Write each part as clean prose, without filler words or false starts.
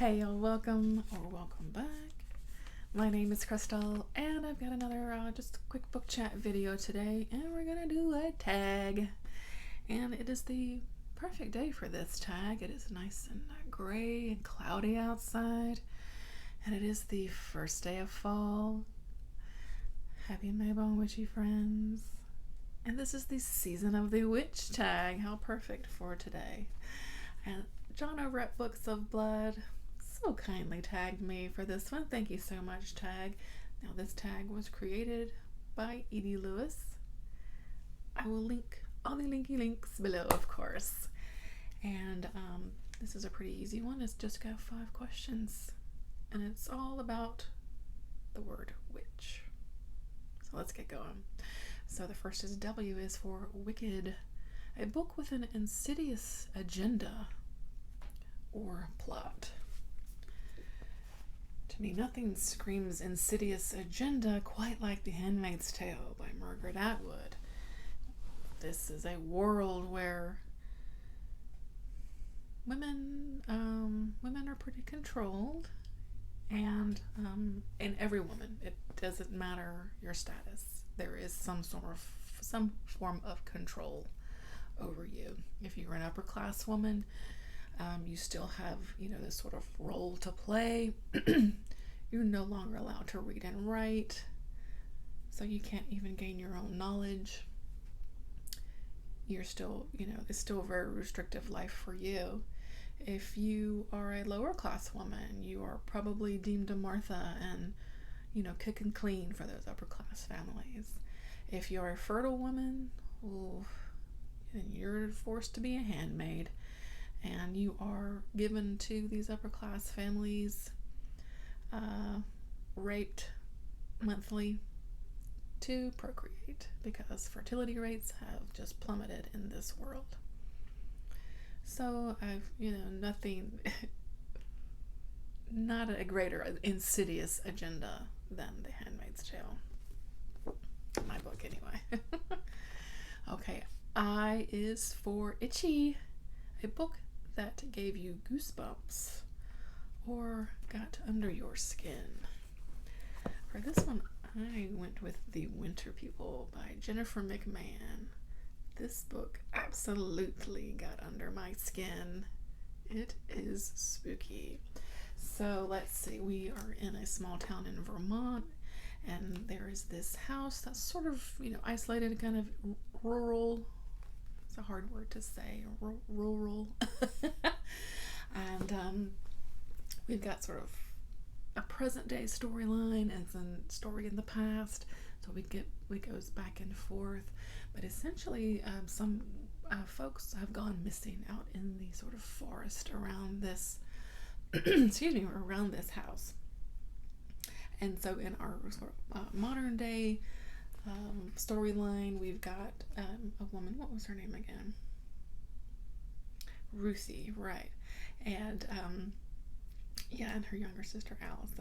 Hey y'all, welcome or welcome back. My name is Crystal and I've got another just quick book chat video today, and we're gonna do a tag. And it is the perfect day for this tag. It is nice and gray and cloudy outside, and it is the first day of fall. Happy Maybone witchy friends. And this is the season of the witch tag. How perfect for today. And John over at Books of Blood so kindly tagged me for this one. Thank you so much, tag. Now this tag was created by Edie Lewis. I will link all the links below, of course. And this is a pretty easy one. It's just got 5 questions, and it's all about the word witch. So let's get going. So the first is W is for wicked, a book with an insidious agenda or plot. To me, nothing screams insidious agenda quite like The Handmaid's Tale by Margaret Atwood. This is a world where women are pretty controlled, and every woman, it doesn't matter your status, there is some form of control over you. If you're an upper class woman, you still have, this sort of role to play. You're no longer allowed to read and write, so you can't even gain your own knowledge. You're still, it's still a very restrictive life for you. If you are a lower class woman, you are probably deemed a Martha and, cook and clean for those upper class families. If you're a fertile woman, then you're forced to be a handmaid, and you are given to these upper class families, raped monthly to procreate, because fertility rates have just plummeted in this world. So I've, not a greater insidious agenda than The Handmaid's Tale. My book, anyway. Okay, I is for itchy, a book that gave you goosebumps or got under your skin. For this one, I went with The Winter People by Jennifer McMahon. This book absolutely got under my skin. It is spooky. So let's see, we are in a small town in Vermont, and there is this house that's sort of, isolated, kind of rural. It's a hard word to say, rural. And we've got sort of a present day storyline and some story in the past, so it goes back and forth. But essentially, some folks have gone missing out in the sort of forest around this around this house. And so in our sort of modern day storyline, we've got a woman. What was her name again? Ruthie, right? And and her younger sister Alice,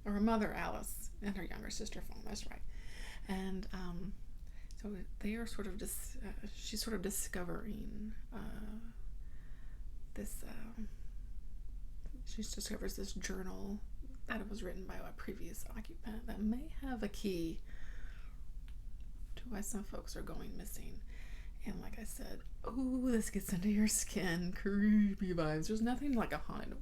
or her mother Alice, and her younger sister Fawn. That's right. And so they are sort of she's sort of discovering this. She discovers this journal that it was written by a previous occupant that may have a key to why some folks are going missing. And like I said, this gets under your skin. Creepy vibes. There's nothing like a haunted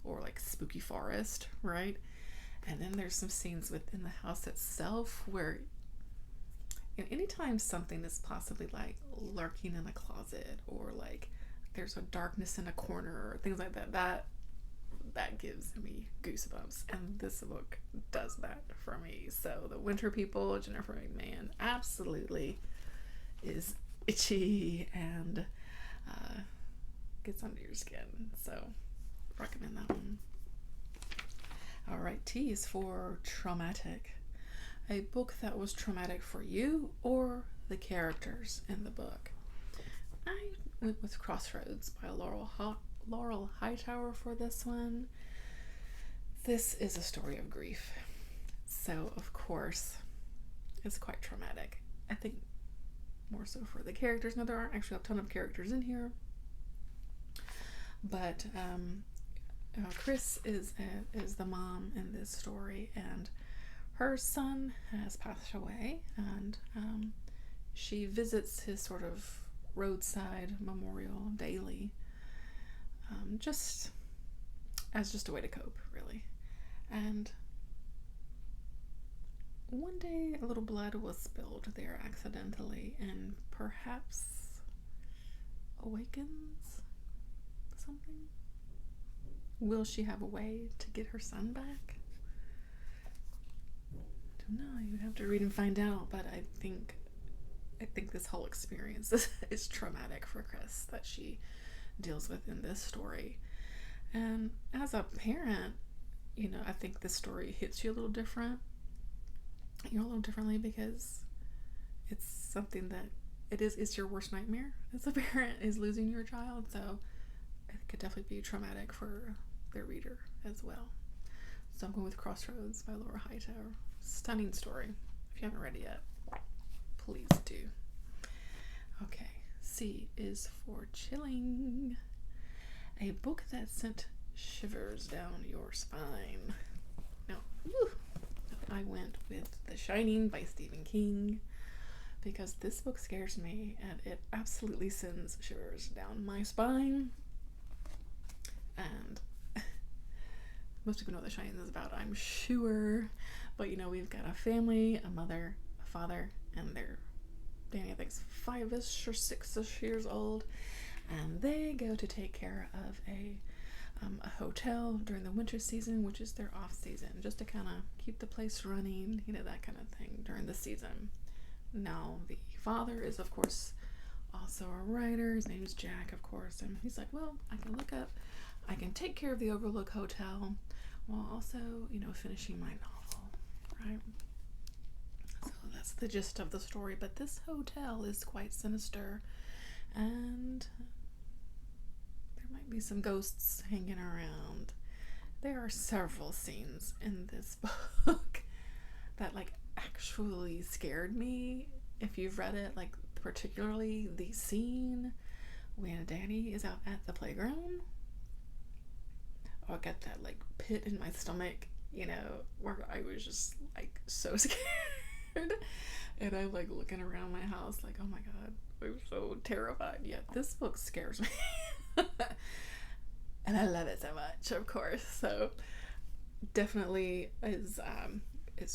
or spooky forest, right? And then there's some scenes within the house itself where, anytime something is possibly like lurking in a closet, or like there's a darkness in a corner, or things like that gives me goosebumps, and this book does that for me. So The Winter People, Jennifer McMahon, absolutely is itchy and gets under your skin. So recommend that one. All right, T is for traumatic, a book that was traumatic for you or the characters in the book. I went with Crossroads by Laurel Hightower for this one. This is a story of grief, so of course it's quite traumatic. I think more so for the characters. Now, there aren't actually a ton of characters in here, But Chris is the mom in this story, and her son has passed away, and she visits his sort of roadside memorial daily, just as just a way to cope, really. And one day a little blood was spilled there accidentally, and perhaps awakens something. Will she have a way to get her son back? Don't know. You'd have to read and find out. But I think this whole experience is traumatic for Chris that she deals with in this story. And as a parent, I think this story hits you a little different. A little differently, because it's something that it's your worst nightmare as a parent, is losing your child. So it could definitely be traumatic for the reader as well. So I'm going with Crossroads by Laurel Hightower. Stunning story. If you haven't read it yet, please do. Okay, C is for chilling. A book that sent shivers down your spine. Now, I went with The Shining by Stephen King, because this book scares me and it absolutely sends shivers down my spine. And most people know what The Shining is about, I'm sure. But we've got a family, a mother, a father, and their Danny, I think, is 5-ish or 6-ish years old, and they go to take care of a hotel during the winter season, which is their off season, just to kind of keep the place running, that kind of thing during the season. Now, the father is, of course, also a writer. His name is Jack, of course, and he's like, well, I can take care of the Overlook Hotel while also, finishing my novel, right? So that's the gist of the story. But this hotel is quite sinister, and there might be some ghosts hanging around. There are several scenes in this book that actually scared me. If you've read it, particularly the scene when Danny is out at the playground. I got that pit in my stomach, where I was just so scared. And I'm looking around my house oh my god, I'm so terrified. Yet this book scares me. And I love it so much, of course. So definitely is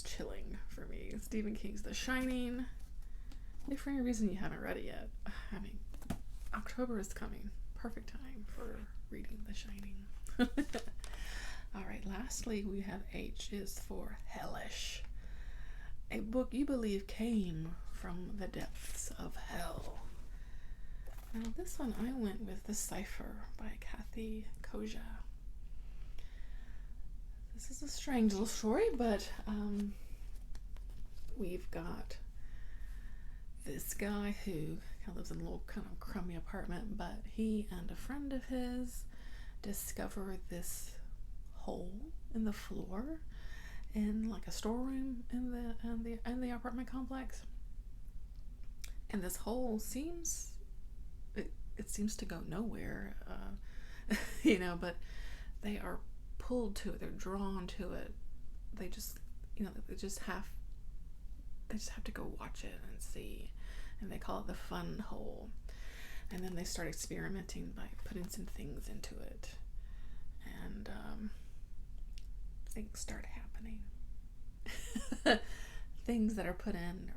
chilling for me. Stephen King's The Shining. If for any reason you haven't read it yet, October is coming. Perfect time for reading The Shining. All right, lastly, we have H is for hellish. A book you believe came from the depths of hell. Now, this one I went with The Cipher by Kathe, Koja. This is a strange little story, but we've got this guy who kind of lives in a little kind of crummy apartment, but he and a friend of his discover this hole in the floor in a storeroom in the apartment complex, and this hole seems to go nowhere, but they are pulled to it, they're drawn to it. They just have to go watch it and see, and they call it the fun hole. And then they start experimenting by putting some things into it, and things start happening. Things that are put in,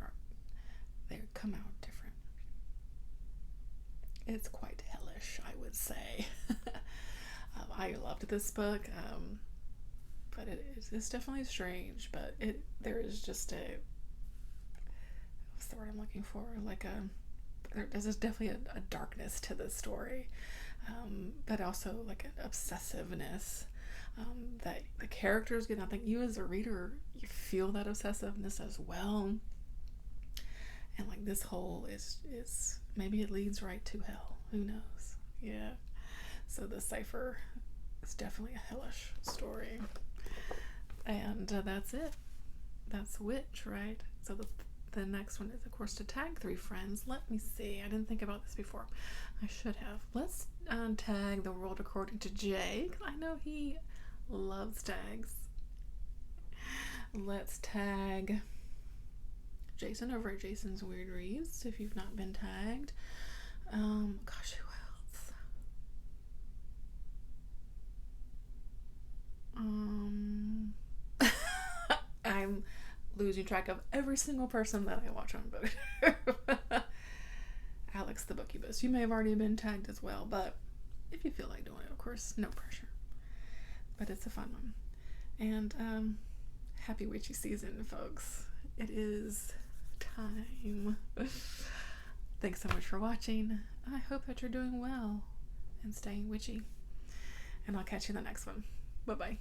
they come out different. It's quite hellish, I would say. I loved this book, but it's definitely strange. But there is just what's the word I'm looking for? There's definitely a darkness to this story, but also an obsessiveness that the characters get. I think you as a reader, you feel that obsessiveness as well, and this hole is maybe it leads right to hell. Who knows? Yeah. So The Cipher is definitely a hellish story, and that's it. That's Witch, right? So the next one is, of course, to tag 3 friends. Let me see. I didn't think about this before. I should have. Let's tag the world according to Jay. I know he loves tags. Let's tag Jason over at Jason's Weird Reads if you've not been tagged. Gosh, who else? I'm losing track of every single person that I watch on Book. Alex the Bookybus. You may have already been tagged as well, but if you feel like doing it, of course, no pressure. But it's a fun one. And happy witchy season, folks. It is time. Thanks so much for watching. I hope that you're doing well and staying witchy. And I'll catch you in the next one. Bye-bye.